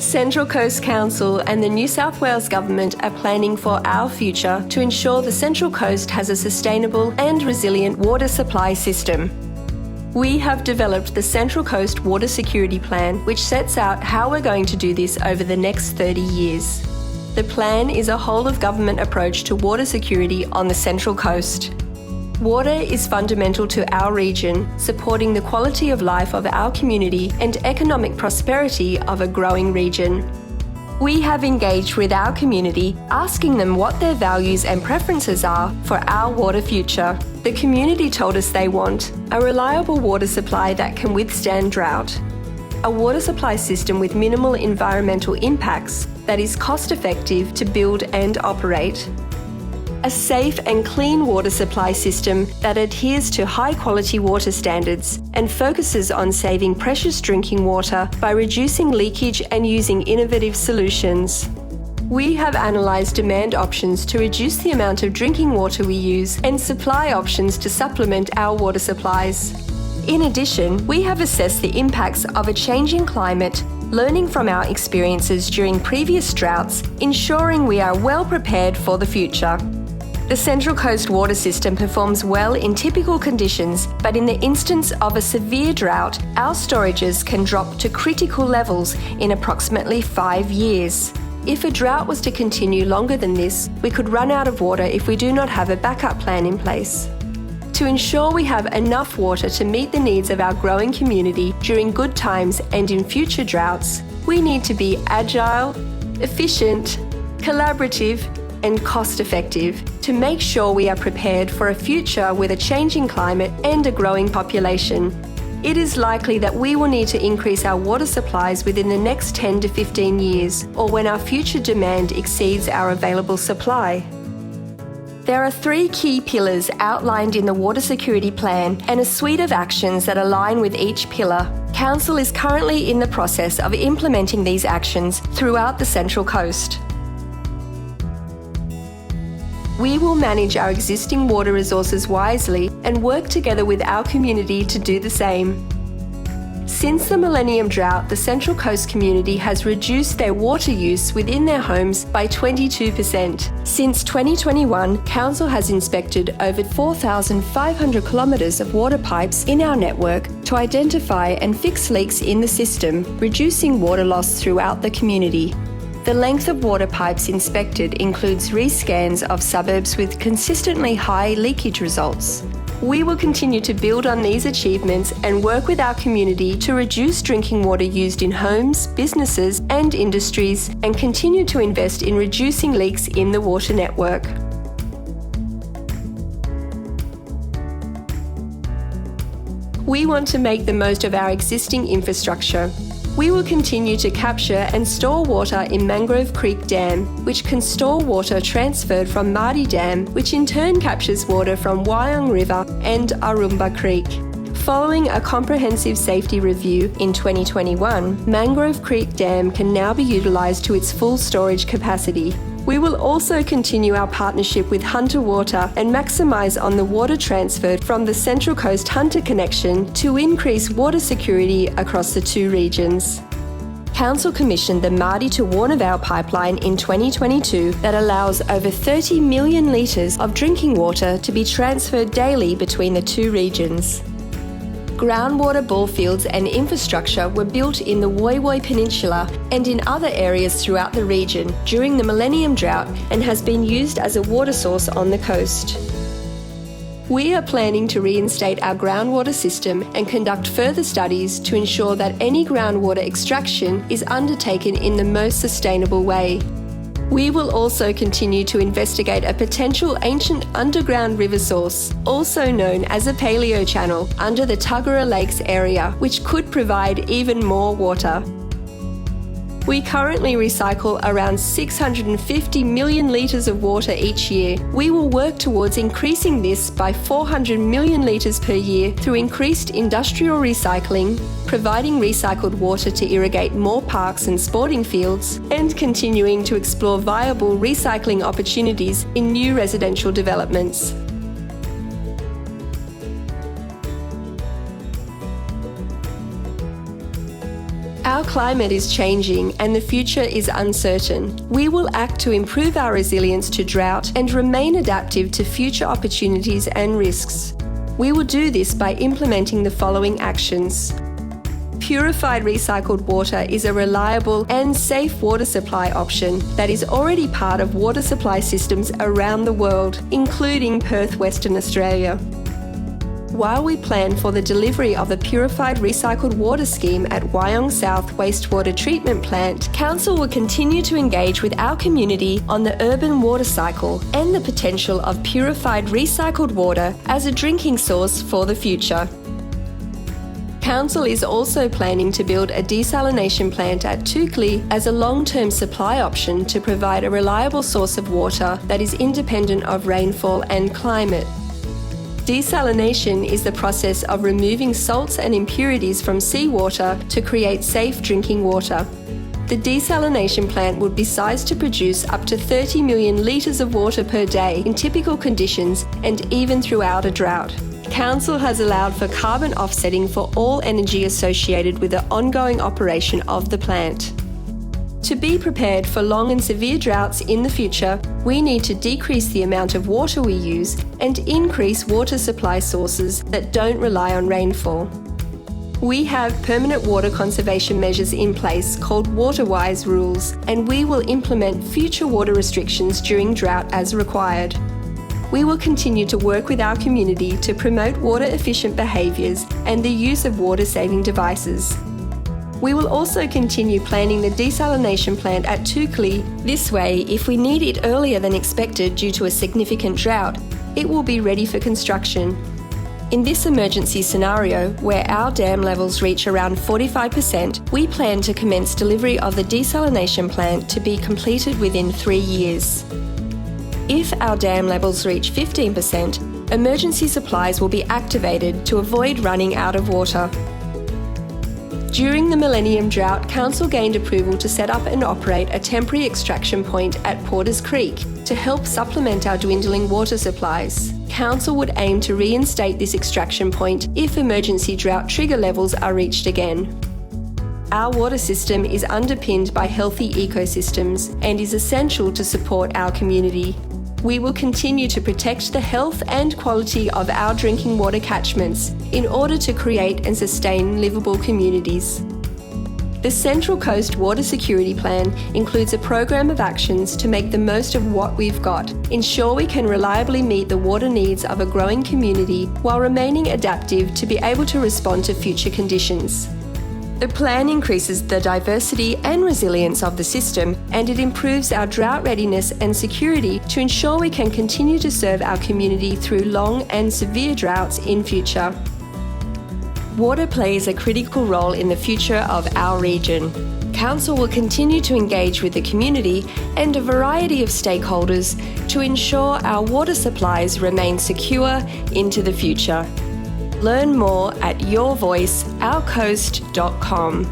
Central Coast Council and the New South Wales Government are planning for our future to ensure the Central Coast has a sustainable and resilient water supply system. We have developed the Central Coast Water Security Plan, which sets out how we're going to do this over the next 30 years. The plan is a whole-of-government approach to water security on the Central Coast. Water is fundamental to our region, supporting the quality of life of our community and economic prosperity of a growing region. We have engaged with our community, asking them what their values and preferences are for our water future. The community told us they want a reliable water supply that can withstand drought, a water supply system with minimal environmental impacts that is cost-effective to build and operate, a safe and clean water supply system that adheres to high-quality water standards and focuses on saving precious drinking water by reducing leakage and using innovative solutions. We have analysed demand options to reduce the amount of drinking water we use and supply options to supplement our water supplies. In addition, we have assessed the impacts of a changing climate, learning from our experiences during previous droughts, ensuring we are well prepared for the future. The Central Coast water system performs well in typical conditions, but in the instance of a severe drought, our storages can drop to critical levels in approximately 5 years. If a drought was to continue longer than this, we could run out of water if we do not have a backup plan in place. To ensure we have enough water to meet the needs of our growing community during good times and in future droughts, we need to be agile, efficient, collaborative, and cost-effective to make sure we are prepared for a future with a changing climate and a growing population. It is likely that we will need to increase our water supplies within the next 10 to 15 years, or when our future demand exceeds our available supply. There are 3 key pillars outlined in the Water Security Plan and a suite of actions that align with each pillar. Council is currently in the process of implementing these actions throughout the Central Coast. We will manage our existing water resources wisely and work together with our community to do the same. Since the Millennium Drought, the Central Coast community has reduced their water use within their homes by 22%. Since 2021, Council has inspected over 4,500 kilometres of water pipes in our network to identify and fix leaks in the system, reducing water loss throughout the community. The length of water pipes inspected includes rescans of suburbs with consistently high leakage results. We will continue to build on these achievements and work with our community to reduce drinking water used in homes, businesses and industries, and continue to invest in reducing leaks in the water network. We want to make the most of our existing infrastructure. We will continue to capture and store water in Mangrove Creek Dam, which can store water transferred from Mardi Dam, which in turn captures water from Wyong River and Arumba Creek. Following a comprehensive safety review in 2021, Mangrove Creek Dam can now be utilised to its full storage capacity. We will also continue our partnership with Hunter Water and maximise on the water transferred from the Central Coast Hunter connection to increase water security across the 2 regions. Council commissioned the Mardi to Warnervale pipeline in 2022 that allows over 30 million litres of drinking water to be transferred daily between the 2 regions. Groundwater bore fields and infrastructure were built in the Woy Woy Peninsula and in other areas throughout the region during the Millennium Drought and has been used as a water source on the coast. We are planning to reinstate our groundwater system and conduct further studies to ensure that any groundwater extraction is undertaken in the most sustainable way. We will also continue to investigate a potential ancient underground river source, also known as a paleo channel, under the Tuggerah Lakes area, which could provide even more water. We currently recycle around 650 million litres of water each year. We will work towards increasing this by 400 million litres per year through increased industrial recycling, providing recycled water to irrigate more parks and sporting fields, and continuing to explore viable recycling opportunities in new residential developments. Our climate is changing and the future is uncertain. We will act to improve our resilience to drought and remain adaptive to future opportunities and risks. We will do this by implementing the following actions. Purified recycled water is a reliable and safe water supply option that is already part of water supply systems around the world, including Perth, Western Australia. While we plan for the delivery of a purified recycled water scheme at Wyong South Wastewater Treatment Plant, Council will continue to engage with our community on the urban water cycle and the potential of purified recycled water as a drinking source for the future. Council is also planning to build a desalination plant at Tukli as a long-term supply option to provide a reliable source of water that is independent of rainfall and climate. Desalination is the process of removing salts and impurities from seawater to create safe drinking water. The desalination plant would be sized to produce up to 30 million litres of water per day in typical conditions and even throughout a drought. Council has allowed for carbon offsetting for all energy associated with the ongoing operation of the plant. To be prepared for long and severe droughts in the future, we need to decrease the amount of water we use and increase water supply sources that don't rely on rainfall. We have permanent water conservation measures in place called water-wise rules, and we will implement future water restrictions during drought as required. We will continue to work with our community to promote water-efficient behaviours and the use of water-saving devices. We will also continue planning the desalination plant at Tukli. This way, if we need it earlier than expected due to a significant drought, it will be ready for construction. In this emergency scenario, where our dam levels reach around 45%, we plan to commence delivery of the desalination plant to be completed within 3 years. If our dam levels reach 15%, emergency supplies will be activated to avoid running out of water. During the Millennium Drought, Council gained approval to set up and operate a temporary extraction point at Porters Creek to help supplement our dwindling water supplies. Council would aim to reinstate this extraction point if emergency drought trigger levels are reached again. Our water system is underpinned by healthy ecosystems and is essential to support our community. We will continue to protect the health and quality of our drinking water catchments in order to create and sustain livable communities. The Central Coast Water Security Plan includes a program of actions to make the most of what we've got, ensure we can reliably meet the water needs of a growing community while remaining adaptive to be able to respond to future conditions. The plan increases the diversity and resilience of the system, and it improves our drought readiness and security to ensure we can continue to serve our community through long and severe droughts in future. Water plays a critical role in the future of our region. Council will continue to engage with the community and a variety of stakeholders to ensure our water supplies remain secure into the future. Learn more at yourvoiceourcoast.com.